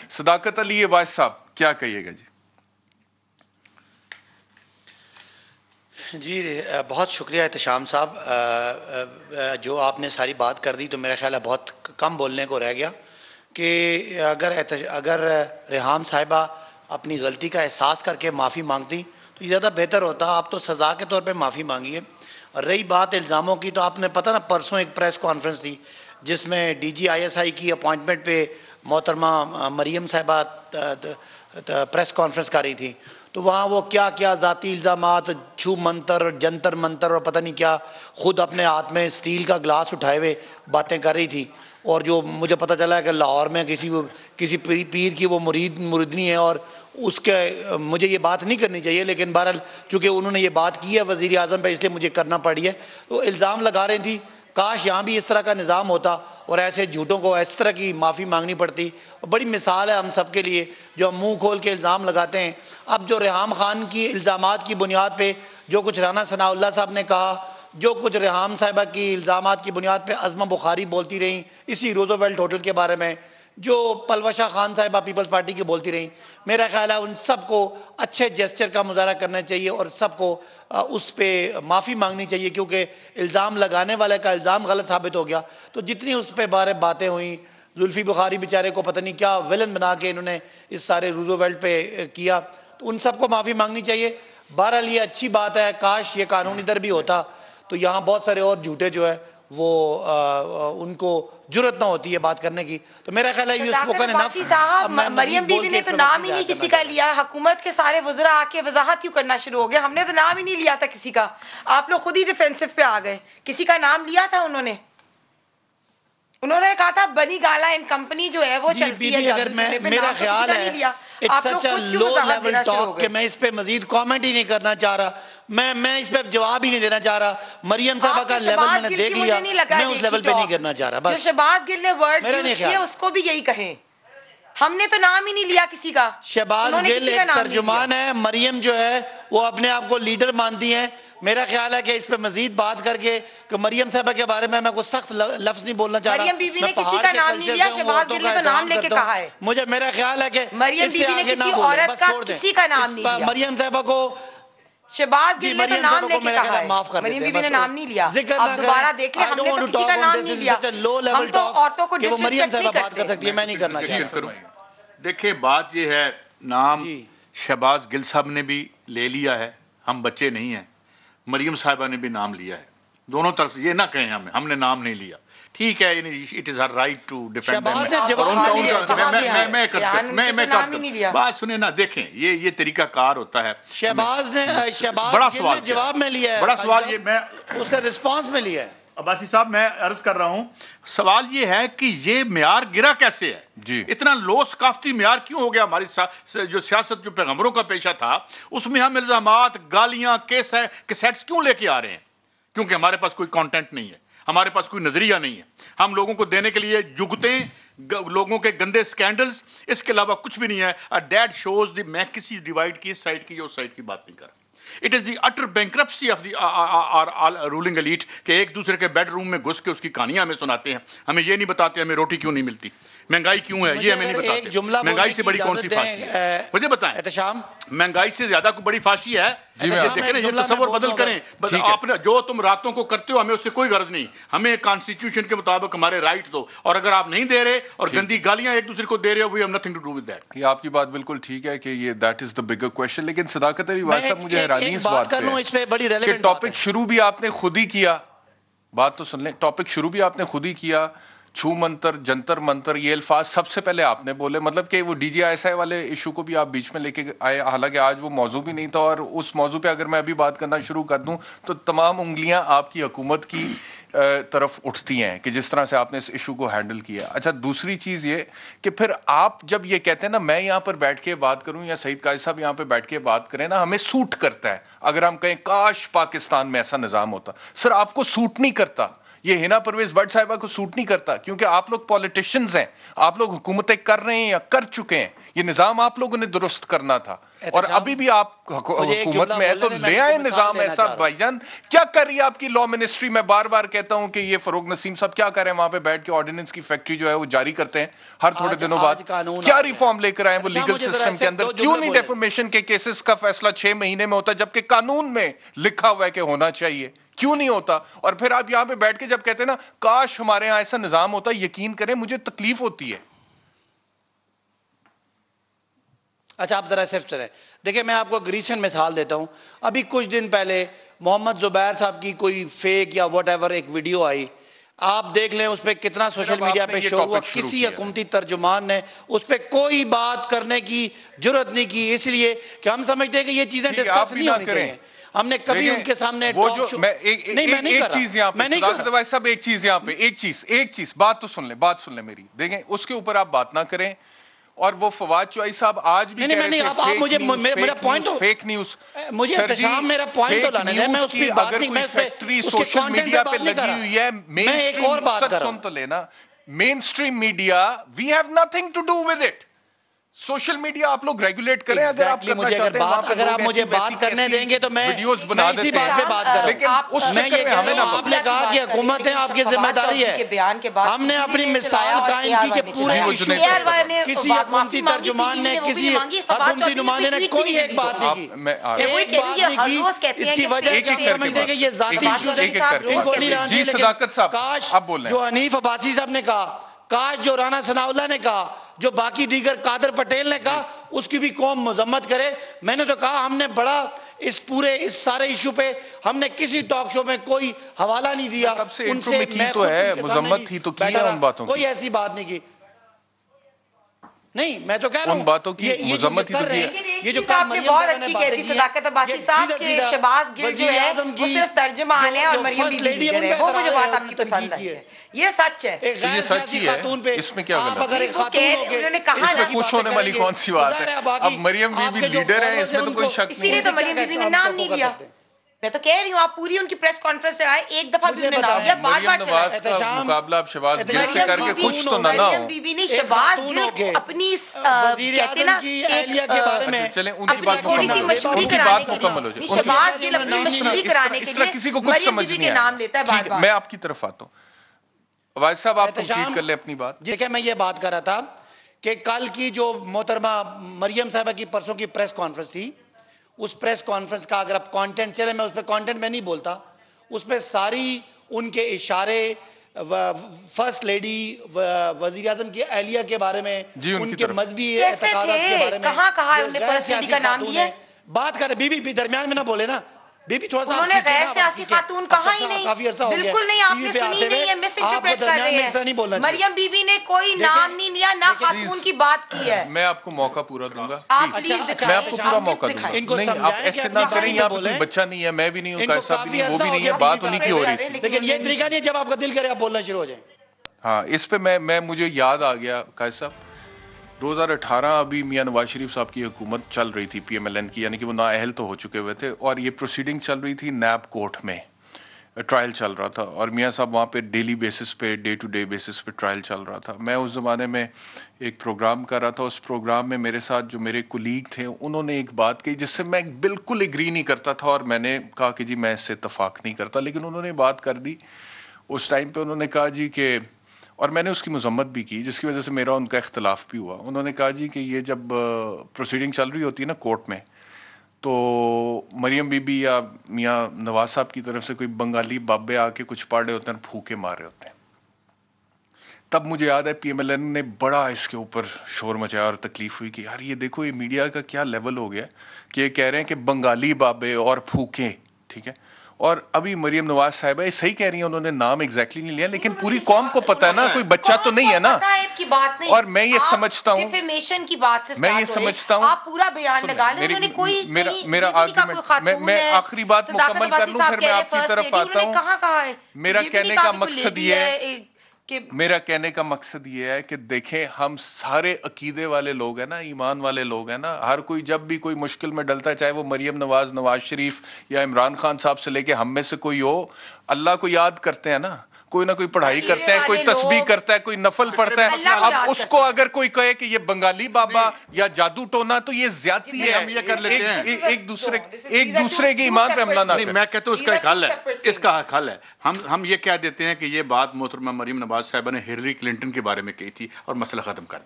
صداقت علی عباس صاحب کیا کہیے گا جی؟ جی بہت شکریہ احتشام صاحب، جو آپ نے ساری بات کر دی تو میرا خیال ہے بہت کم بولنے کو رہ گیا کہ اگر ریحام صاحبہ اپنی غلطی کا احساس کر کے معافی مانگتی تو یہ زیادہ بہتر ہوتا. آپ تو سزا کے طور پہ معافی مانگی ہے. اور رہی بات الزاموں کی، تو آپ نے پتہ نا پرسوں ایک پریس کانفرنس تھی جس میں D G I S I کی اپوائنٹمنٹ پہ محترمہ مریم صاحبہ پریس کانفرنس کر رہی تھی، تو وہاں وہ کیا کیا ذاتی الزامات، چھو منتر، جنتر منتر اور پتہ نہیں کیا، خود اپنے ہاتھ میں اسٹیل کا گلاس اٹھائے ہوئے باتیں کر رہی تھی. اور جو مجھے پتہ چلا ہے کہ لاہور میں کسی پیر کی وہ مریدنی ہے، اور اس کے مجھے یہ بات نہیں کرنی چاہیے، لیکن بہرحال چونکہ انہوں نے یہ بات کی ہے وزیر اعظم پہ، اس لیے مجھے کرنا پڑی ہے. تو الزام لگا رہی تھی، کاش یہاں بھی اس طرح کا نظام ہوتا اور ایسے جھوٹوں کو اس طرح کی معافی مانگنی پڑتی. اور بڑی مثال ہے ہم سب کے لیے جو ہم منہ کھول کے الزام لگاتے ہیں. اب جو ریحام خان کی الزامات کی بنیاد پہ جو کچھ رانا ثناء اللہ صاحب نے کہا، جو کچھ ریحام صاحبہ کی الزامات کی بنیاد پہ عظمہ بخاری بولتی رہیں اسی روزویلٹ ہوٹل کے بارے میں، جو پلوشہ خان صاحبہ پیپلز پارٹی کی بولتی رہیں، میرا خیال ہے ان سب کو اچھے جیسچر کا مظاہرہ کرنا چاہیے اور سب کو اس پہ معافی مانگنی چاہیے، کیونکہ الزام لگانے والے کا الزام غلط ثابت ہو گیا. تو جتنی اس پہ بارے باتیں ہوئیں، زلفی بخاری بیچارے کو پتہ نہیں کیا ویلن بنا کے انہوں نے اس سارے روزویلٹ پہ کیا، تو ان سب کو معافی مانگنی چاہیے. بہرحال یہ اچھی بات ہے، کاش یہ قانون ادھر بھی ہوتا تو یہاں بہت سارے اور جھوٹے جو ہے وہ ان کو جرت نہ ہوتی ہے بات کرنے کی. تو میرا خیال ہے مریم بی بی نے تو نام ہی نہیں کسی کا لیا. حکومت کے سارے وزراء آ کے وضاحت کیوں کرنا شروع ہو گیا؟ ہم نے تو نام ہی نہیں لیا تھا کسی کا. آپ لوگ خود ہی ڈیفینسو پہ آ گئے. کسی کا نام لیا تھا انہوں نے کہا تھا بنی گالا ان کمپنی جو ہے وہ چلتی ہے. اگر میرا خیال ہے لو لیول ٹاک کہ میں اس پہ مزید کامنٹ ہی نہیں کرنا چاہ رہا، میں اس پہ جواب ہی نہیں دینا چاہ رہا. مریم صاحبہ کا لیول میں نے دیکھ لیا، میں اس لیول پہ نہیں کرنا چاہ رہا. جو شہباز گل نے ورڈز یوز کیے اس کو بھی یہی کہیں. ہم نے تو نام ہی نہیں لیا کسی کا. شہباز گل ایک ترجمان ہے، مریم جو ہے وہ اپنے آپ کو لیڈر مانتی ہیں. میرا خیال ہے کہ اس پہ مزید بات کر کے کہ مریم صاحبہ کے بارے میں کوئی سخت لفظ نہیں بولنا چاہ رہا. مریم بی بی نے کسی کا نام نہیں لیا، شہباز گل نے تو نام لے کے کہا ہے. مجھے میرا خیال ہے کہ مریم بی بی نے کسی عورت کا کسی کا نام نہیں لیا. مریم صاحبہ کو شہباز گل نے تو نام لے کے کہا ہے، مریم بی بی نے نام نہیں لیا. آپ دوبارہ دیکھ لیں، ہم نے تو کسی کا نام نہیں لیا. ہم تو عورتوں کو ڈسریسپیکٹ نہیں کرتے. میں نہیں کرنا چاہتا. دیکھیں بات یہ ہے، نام شہباز گل صاحب نے بھی لے لیا ہے، ہم بچے نہیں ہیں. مریم صاحبہ نے بھی نام لیا ہے. دونوں طرف یہ نہ کہیں ہم نے نام نہیں لیا. ٹھیک ہے، it is her right to defend. بات سنیں نا، دیکھیں یہ طریقہ کار ہوتا ہے. شہباز نے بڑا سوال جواب میں لیا ہے، بڑا سوال یہ میں اس سے رسپانس میں لیا ہے. عباسی صاحب میں عرض کر رہا ہوں، سوال یہ ہے کہ یہ معیار گرا کیسے ہے جی؟ اتنا لو ثقافتی معیار کیوں ہو گیا؟ ہماری جو سیاست جو پیغمبروں کا پیشہ تھا اس میں ہم الزامات، گالیاں، کیسٹس کیوں لے کے آ رہے ہیں؟ کیونکہ ہمارے پاس کوئی کانٹینٹ نہیں ہے، ہمارے پاس کوئی نظریہ نہیں ہے. ہم لوگوں کو دینے کے لیے جگتیں، لوگوں کے گندے سکینڈلز، اس کے علاوہ کچھ بھی نہیں ہے. دیٹ شوز میں کسی ڈیوائڈ کی اس سائڈ کی یا اس سائڈ کی بات نہیں کر رہا. It is the utter bankruptcy of the ruling elite کہ ایک دوسرے کے بیڈ روم میں گھس کے اس کی کہانیاں ہمیں سناتے ہیں. ہمیں یہ نہیں بتاتے ہمیں روٹی کیوں نہیں ملتی، مہنگائی کیوں ہے، یہ ہمیں نہیں بتاتے. مہنگائی سے بڑی کون سی فاشی ہے مجھے بتائیں؟ مہنگائی سے زیادہ کوئی بڑی فاشی ہے؟ دیکھیں نا، یہ تصور بدل کریں. آپ جو تم راتوں کو کرتے ہو ہمیں اس سے کوئی غرض نہیں. ہمیں کانسٹیٹیوشن کے مطابق ہمارے رائٹ دو، اور اگر آپ نہیں دے رہے اور گندی گالیاں ایک دوسرے کو دے رہے ہو، we have nothing to do with that. یہ آپ کی بات بالکل ٹھیک ہے کہ یہ that is the bigger question. لیکن صداقت علی عباس صاحب مجھے حیرانی اس بات پہ کہ ٹاپک شروع بھی آپ نے خود ہی کیا. بات تو سن لیں، ٹاپک شروع بھی آپ نے خود ہی کیا. چھو منتر، جنتر منتر، یہ الفاظ سب سے پہلے آپ نے بولے. مطلب کہ وہ D G I S I والے ایشو کو بھی آپ بیچ میں لے کے آئے، حالانکہ آج وہ موضوع بھی نہیں تھا. اور اس موضوع پہ اگر میں ابھی بات کرنا شروع کر دوں تو تمام انگلیاں آپ کی حکومت کی طرف اٹھتی ہیں کہ جس طرح سے آپ نے اس ایشو کو ہینڈل کیا. اچھا، دوسری چیز یہ کہ پھر آپ جب یہ کہتے ہیں نا میں یہاں پر بیٹھ کے بات کروں یا سعید قاضی صاحب یہاں پہ بیٹھ کے بات کریں نا، ہمیں سوٹ کرتا ہے اگر ہم کہیں کاش پاکستان میں ایسا نظام ہوتا. سر آپ کو سوٹ نہیں کرتا. یہ ہنا پرویز بٹ صاحبہ کو سوٹ نہیں کرتا، کیونکہ آپ لوگ پولیٹیشنز ہیں، آپ لوگ حکومتیں کر رہے ہیں یا کر چکے ہیں، یہ نظام آپ لوگوں نے درست کرنا تھا، اور ابھی بھی آپ حکومت میں ہے تو لے آئے نظام ایسا. بھائی جان کیا کر رہی ہے آپ کی لا منسٹری؟ میں بار بار کہتا ہوں کہ یہ فروغ نسیم صاحب کیا کر رہے ہیں وہاں پہ بیٹھ کے، آرڈیننس کی فیکٹری جو ہے وہ جاری کرتے ہیں ہر تھوڑے دنوں بعد. کیا ریفارم لے کر آئے وہ لیگل سسٹم کے اندر؟ کیوں نہیں ڈیفیمیشن کے کیسز کا فیصلہ 6 مہینے میں ہوتا جبکہ قانون میں لکھا ہوا ہے کہ ہونا چاہیے؟ کیوں نہیں ہوتا؟ اور پھر آپ یہاں پہ بیٹھ کے جب کہتے ہیں نا کاش ہمارے ہاں ایسا نظام ہوتا، یقین کریں مجھے تکلیف ہوتی ہے. اچھا آپ ذرا صرف چلیں، دیکھیں میں آپ کو ریسنٹ مثال دیتا ہوں. ابھی کچھ دن پہلے محمد زبیر صاحب کی کوئی فیک یا واٹ ایور ایک ویڈیو آئی، آپ دیکھ لیں اس پہ کتنا سوشل میڈیا پہ شور ہوا. کسی حکومتی ترجمان نے اس پہ کوئی بات کرنے کی جرت نہیں کی، اس لیے کہ ہم سمجھتے ہیں کہ یہ چیزیں ڈسکس نہیں ہونی چاہیے. ہم نے کبھی ان کے سامنے ایک چیز یہاں پہ صداقت بھائی صاحب، ایک چیز یہاں پہ، ایک چیز بات تو سن لیں میری. دیکھیں اس کے اوپر آپ بات نہ کریں. اور وہ فواد چوہائی صاحب آج بھی کہہ رہے تھے فیک نیوز. مجھے احتشام میرا پوائنٹ تو لانے دیں، میں اس کی بات نہیں، میں فیکٹری سوشل میڈیا پہ لگی ہوئی ہے. میں ایک اور بات کر رہا ہوں، سن تو لینا. Mainstream media we have nothing to do with it. Social media آپ لوگ ریگولیٹ کریں اگر آپ کرنا چاہتے ہیں. اگر آپ مجھے بات کرنے دیں گے تو میں ویڈیوز بنا دیتے بات پہ بات کروں. لیکن اس میں یہ کہہ رہا ہوں، آپ نے کہا کہ حکومت ہے آپ کی ذمہ داری ہے. ہم نے اپنی مثال قائم کی کہ پورے کسی حکومتی ترجمان نے، کسی حکومتی نمائندے نے کوئی ایک بات نہیں کی. ایک بات نہیں کی. اس کی وجہ کہ ہم سمجھتے کہ یہ ذاتی ایشوز ہیں. جی صداقت صاحب کاش آپ بول رہے ہیں، جو حنیف عباسی صاحب نے کہا، کاش جو رانا ثناء اللہ نے کہا، جو باقی دیگر قادر پٹیل نے کہا، اس کی بھی قوم مذمت کرے. میں نے تو کہا ہم نے بڑا اس سارے ایشو پہ ہم نے کسی ٹاک شو میں کوئی حوالہ نہیں دیا. تب سے انٹرو میں کی تو ہے مذمت ہی تو کی ہے ان باتوں کی، کوئی ایسی بات نہیں کی. نہیں میں تو کہہ رہا ہوں ان باتوں کی مذمت ہی تو کی ہے. یہ جو آپ نے بہت اچھی کہتی صداقت عباسی صاحب کہ شہباز گل جو ہے وہ صرف ترجمان ہے اور مریم بی بی لیڈر ہے، وہ مجھے بات آپ کی پسند آئی ہے. یہ سچ ہے، یہ سچ ہی ہے، اس میں کیا غلط ہے؟ انہوں نے کہا اس میں خوش ہونے والی کون سی بات ہے؟ اب مریم بی بی لیڈر ہے، اس میں تو کوئی شک اسی لیے تو مریم بی بی نے نام نہیں لیا. میں تو کہہ رہی ہوں آپ پوری ان کی پریس کانفرنس سے آئے، ایک دفعہ بھی انہوں نے نام لیا، بار بار نواز کا مقابلہ اب شہباز گل سے کر کے خوش تو نہ ہو. مریم بی بی نے شہباز گل اپنی کہتے نا چلیں ان کی بات تھوڑی سی مشہوری کرانے کے لیے، شہباز گل اپنی مشہوری کرانے کے لیے کسی کو کچھ سمجھ نہیں نام لیتا ہے بار بار. میں آپ کی طرف آتا ہوں، واجد صاحب آپ کمپلیٹ کر لیں اپنی بات. جی کہ میں یہ بات کر رہا تھا کہ کل کی جو محترمہ مریم صاحبہ کی پرسوں کی پریس کانفرنس تھی، اس پریس کانفرنس کا اگر آپ کانٹینٹ چلے، میں اس پہ کانٹینٹ میں نہیں بولتا، اس پہ ساری ان کے اشارے فرسٹ لیڈی وزیر اعظم کی اہلیہ کے بارے میں، ان کے مذہبی اعتقادات کے بارے میں، کہاں کہا ہے انہوں نے فرسٹ لیڈی کا نام لیا؟ بات کرے بی بی درمیان میں نہ بولے نا. بی بی تھوڑا سا انہوں نے غیر سیاسی خاتون کہا ہی نہیں، بالکل نہیں. آپ نے سنی نہیں ہے، مس انٹرپریٹ کر رہے ہیں. مریم بی بی نے کوئی نام نہیں لیا، نہ خاتون کی بات کی ہے. میں آپ کو موقع پورا دوں گا، آپ پلیز دکھائیں، میں آپ کو پورا موقع دوں گا. نہیں آپ ایسے نہ کریں، یہاں پہ کوئی بچہ نہیں ہے، میں بھی نہیں ہوں، قائد صاحب بھی نہیں، وہ بھی نہیں ہے، بات انہی کی ہو رہی تھی. لیکن یہ طریقہ نہیں ہے جب آپ کا دل کرے آپ بولنا شروع ہو جائیں. ہاں اس پہ میں مجھے یاد آ گیا قائد صاحب، 2018 ابھی میاں نواز شریف صاحب کی حکومت چل رہی تھی پی ایم ایل این کی، یعنی کہ وہ نااہل تو ہو چکے ہوئے تھے، اور یہ پروسیڈنگ چل رہی تھی نیب کورٹ میں، ٹرائل چل رہا تھا، اور میاں صاحب وہاں پہ ڈیلی بیسس پہ، ڈے ٹو ڈے بیسس پہ ٹرائل چل رہا تھا. میں اس زمانے میں ایک پروگرام کر رہا تھا، اس پروگرام میں میرے ساتھ جو میرے کولیگ تھے انہوں نے ایک بات کہی جس سے میں بالکل ایگری نہیں کرتا تھا، اور میں نے کہا کہ جی میں اس سے اتفاق نہیں کرتا، لیکن انہوں نے بات کر دی اس ٹائم پہ. انہوں نے کہا جی کہ، اور میں نے اس کی مذمت بھی کی جس کی وجہ سے میرا ان کا اختلاف بھی ہوا. انہوں نے کہا جی کہ یہ جب پروسیڈنگ چل رہی ہوتی ہے نا کورٹ میں، تو مریم بی بی یا میاں نواز صاحب کی طرف سے کوئی بنگالی بابے آ کے کچھ پڑھ رہے ہوتے ہیں، پھوکے مار رہے ہوتے ہیں. تب مجھے یاد ہے پی ایم ایل این نے بڑا اس کے اوپر شور مچایا اور تکلیف ہوئی کہ یار یہ دیکھو یہ میڈیا کا کیا لیول ہو گیا کہ یہ کہہ رہے ہیں کہ بنگالی بابے اور پھوکے، ٹھیک ہے. اور ابھی مریم نواز صاحبہ یہ صحیح کہہ رہی ہیں، انہوں نے نام ایگزیکٹلی نہیں لیا، لیکن پوری قوم کو پتہ ہے نا، کوئی بچہ تو نہیں ہے نا. اور میں یہ سمجھتا ہوں، میں یہ سمجھتا ہوں، آپ پورا بیان لگا لیں، انہوں نے کوئی میرا آرگومنٹ، میں آخری بات مکمل کر لوں پھر میں آپ کی طرف آتا ہوں. میرا کہنے کا مقصد یہ ہے، میرا کہنے کا مقصد یہ ہے کہ دیکھیں ہم سارے عقیدے والے لوگ ہیں نا، ایمان والے لوگ ہیں نا. ہر کوئی جب بھی کوئی مشکل میں ڈلتا ہے، چاہے وہ مریم نواز، نواز شریف یا عمران خان صاحب سے لے کے ہم میں سے کوئی ہو، اللہ کو یاد کرتے ہیں نا. کوئی نہ کوئی پڑھائی کرتا ہے, کوئی تسبیح کرتا ہے, کوئی نفل پڑھتا ہے. اب اس کو اگر کوئی کہے کہ یہ بنگالی بابا یا جادو ٹونا تو یہ زیادتی ہے. ہم یہ کر لیتے ہیں ایک دوسرے کے ایمان پہ حملہ نہ کریں. میں کہتا ہوں اس کا ایک حل ہے, اس کا حل ہے. ہم یہ کہہ دیتے ہیں کہ یہ بات محترمہ مریم نواز صاحبہ نے ہلری کلنٹن کے بارے میں کہی تھی اور مسئلہ ختم کر دیا.